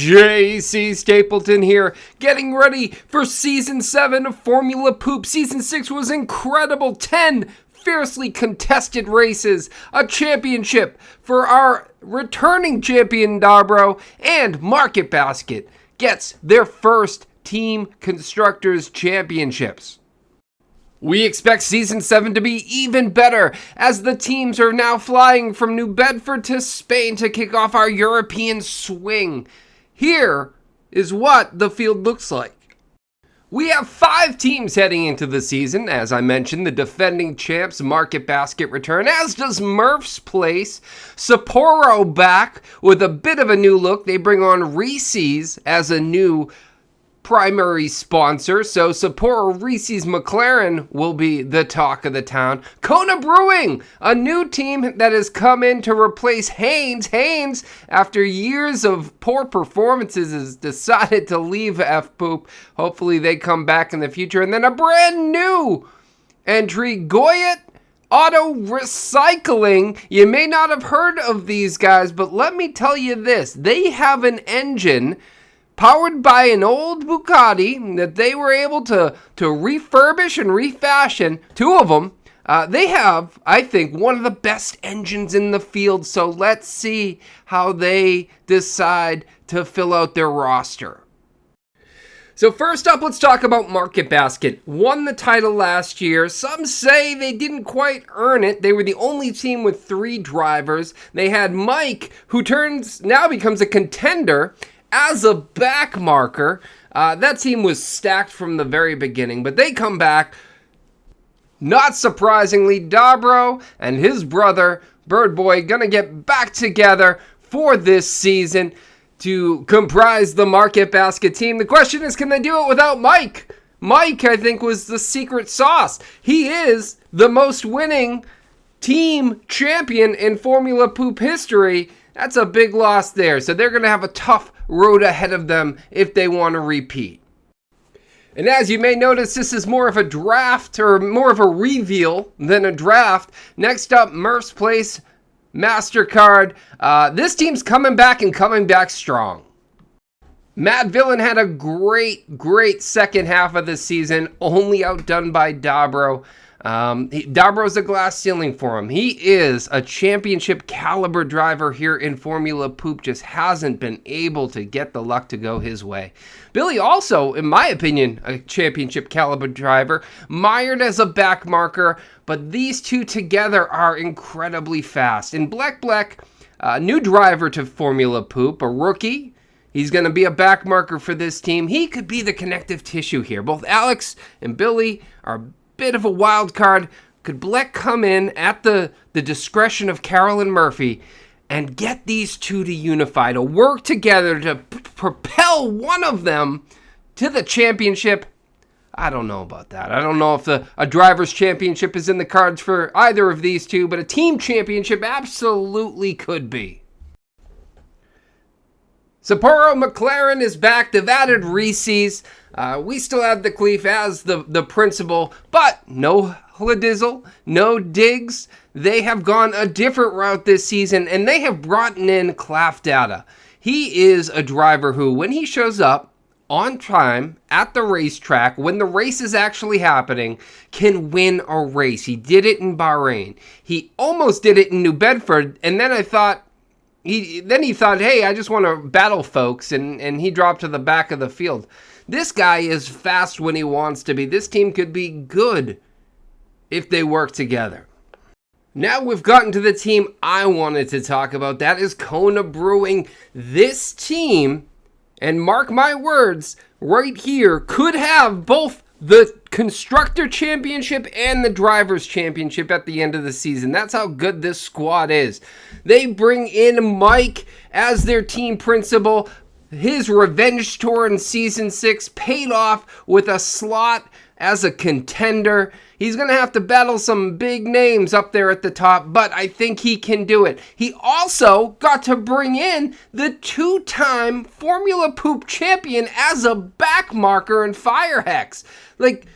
JC Stapleton here, getting ready for Season 7 of Formula Poop. Season 6 was incredible. 10 fiercely contested races, a championship for our returning champion Dobro, and Market Basket gets their first Team Constructors Championships. We expect Season 7 to be even better, as the teams are now flying from New Bedford to Spain to kick off our European swing. Here is what the field looks like. We have 5 teams heading into the season. As I mentioned, the defending champs Market Basket return, as does Murph's Place. Sapporo back with a bit of a new look. They bring on Reese's as a new primary sponsor, so Sapporo Reese's McLaren will be the talk of the town. Kona Brewing, a new team that has come in to replace Haynes. Haynes, after years of poor performances, has decided to leave F-Poop. Hopefully they come back in the future. And then a brand new entry, Goyet Auto Recycling. You may not have heard of these guys, but let me tell you this. They have an engine powered by an old Bugatti that they were able to refurbish and refashion, 2 of them. They have, I think, one of the best engines in the field, so let's see how they decide to fill out their roster. So first up, let's talk about Market Basket. Won the title last year. Some say they didn't quite earn it. They were the only team with 3 drivers. They had Mike, who now becomes a contender as a back marker. That team was stacked from the very beginning, but they come back. Not surprisingly, Dobro and his brother, Bird Boy, gonna get back together for this season to comprise the Market Basket team. The question is, can they do it without Mike? Mike, I think, was the secret sauce. He is the most winning team champion in Formula Poop history. That's a big loss there. So they're going to have a tough road ahead of them if they want to repeat. And as you may notice, this is more of a draft, or more of a reveal than a draft. Next up, Murph's Place, MasterCard. This team's coming back and coming back strong. Matt Villain had a great second half of the season, only outdone by Dobro. Dobro's a glass ceiling for him. He is a championship caliber driver here in Formula Poop, just hasn't been able to get the luck to go his way. Billy also, in my opinion, a championship caliber driver, mired as a back marker, but these two together are incredibly fast. And Black, new driver to Formula Poop, a rookie. He's going to be a back marker for this team. He could be the connective tissue here. Both Alex and Billy are bit of a wild card. Could Bleck come in at the discretion of Carolyn Murphy and get these two to unify, to work together to propel one of them to the championship? I don't know about that. I don't know if a driver's championship is in the cards for either of these two, but a team championship absolutely could be. Sapporo McLaren is back. They've added Reese's. We still have the Cleef as the principal, but no Hladizzle, no Diggs. They have gone a different route this season, and they have brought in Claff Data. He is a driver who, when he shows up on time at the racetrack, when the race is actually happening, can win a race. He did it in Bahrain. He almost did it in New Bedford, and then he thought, hey, I just want to battle folks, and he dropped to the back of the field. This guy is fast when he wants to be. This team could be good if they work together. Now we've gotten to the team I wanted to talk about. That is Kona Brewing. This team, and mark my words, right here, could have both the Constructor Championship and the Drivers Championship at the end of the season. That's how good this squad is. They bring in Mike as their team principal. His revenge tour in Season 6 paid off with a slot as a contender. He's going to have to battle some big names up there at the top, but I think he can do it. He also got to bring in the 2-time Formula Poop champion as a back marker in Firehex. Like,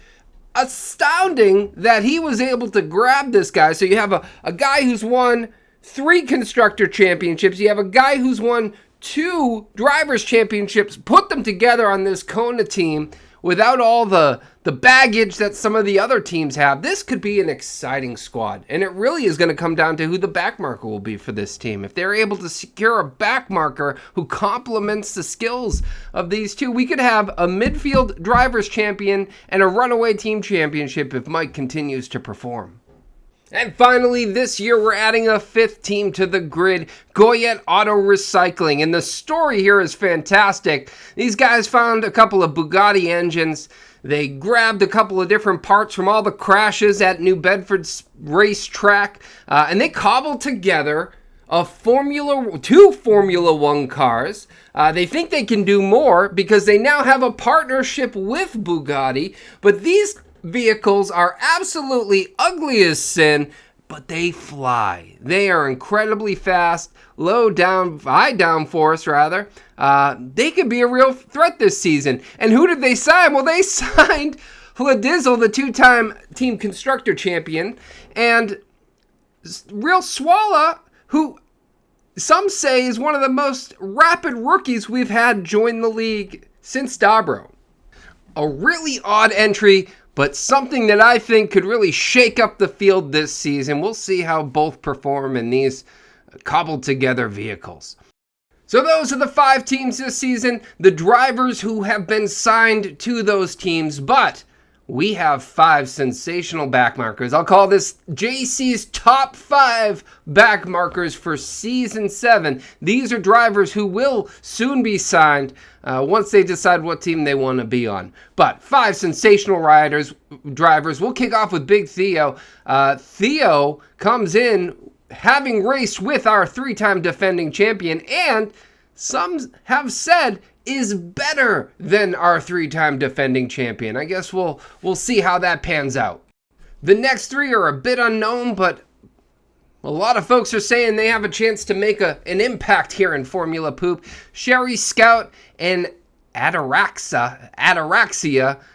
astounding that he was able to grab this guy. So you have a guy who's won 3 Constructor Championships. You have a guy who's won 2 drivers' championships, put them together on this Kona team without all the baggage that some of the other teams have. This could be an exciting squad, and it really is going to come down to who the backmarker will be for this team. If they're able to secure a backmarker who complements the skills of these two, we could have a midfield drivers champion and a runaway team championship if Mike continues to perform. And finally, this year, we're adding a 5th team to the grid, Goyette Auto Recycling. And the story here is fantastic. These guys found a couple of Bugatti engines. They grabbed a couple of different parts from all the crashes at New Bedford's racetrack, and they cobbled together two Formula One cars. They think they can do more because they now have a partnership with Bugatti, but these vehicles are absolutely ugly as sin, but they fly. They are incredibly fast, high downforce rather. They could be a real threat this season. And who did they sign? Well, they signed Ladizzle, the 2-time team constructor champion, and Real Swalla, who some say is one of the most rapid rookies we've had join the league since Dobro. A really odd entry, but something that I think could really shake up the field this season. We'll see how both perform in these cobbled together vehicles. So those are the 5 teams this season, the drivers who have been signed to those teams, but we have 5 sensational backmarkers. I'll call this JC's top 5 backmarkers for Season 7. These are drivers who will soon be signed once they decide what team they want to be on. But 5 sensational drivers. We'll kick off with Big Theo. Theo comes in having raced with our 3-time defending champion, and some have said is better than our 3-time defending champion. I guess we'll see how that pans out. The next 3 are a bit unknown, but a lot of folks are saying they have a chance to make an impact here in Formula Poop. Sherry Scout and Ataraxia.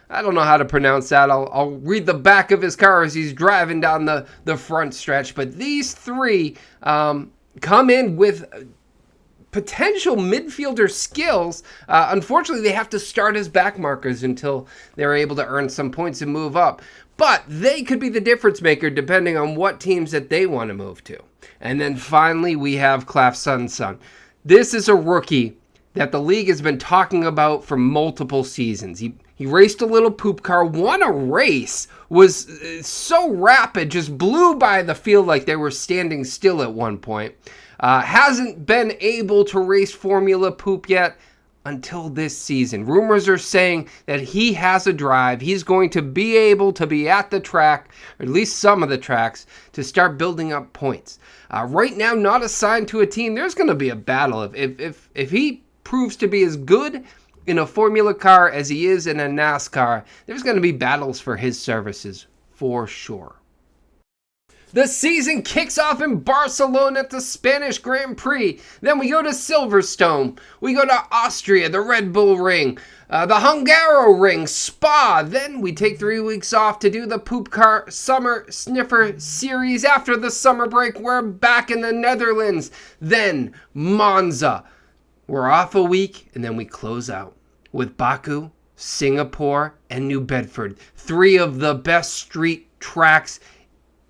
I don't know how to pronounce that. I'll read the back of his car as he's driving down the front stretch. But these 3 come in with potential midfielder skills. Unfortunately, they have to start as backmarkers until they're able to earn some points and move up. But they could be the difference maker depending on what teams that they want to move to. And then finally, we have Claff Sun. This is a rookie that the league has been talking about for multiple seasons. He raced a little poop car, won a race, was so rapid, just blew by the field like they were standing still at one point. Hasn't been able to race Formula Poop yet until this season. Rumors are saying that he has a drive. He's going to be able to be at the track, or at least some of the tracks, to start building up points. Right now, not assigned to a team. There's going to be a battle. If he proves to be as good in a Formula car as he is in a NASCAR, there's going to be battles for his services for sure. The season kicks off in Barcelona at the Spanish Grand Prix. Then we go to Silverstone. We go to Austria, the Red Bull Ring, the Hungaro Ring, Spa. Then we take 3 weeks off to do the Poop Car Summer Sniffer Series. After the summer break, we're back in the Netherlands. Then Monza. We're off a week, and then we close out with Baku, Singapore, and New Bedford. 3 of the best street tracks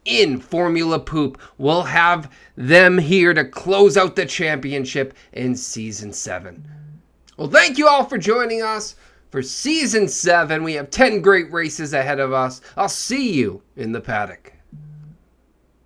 in Formula Poop. We'll have them here to close out the championship in Season 7. Well, thank you all for joining us for Season 7. We have 10 great races ahead of us. I'll see you in the paddock.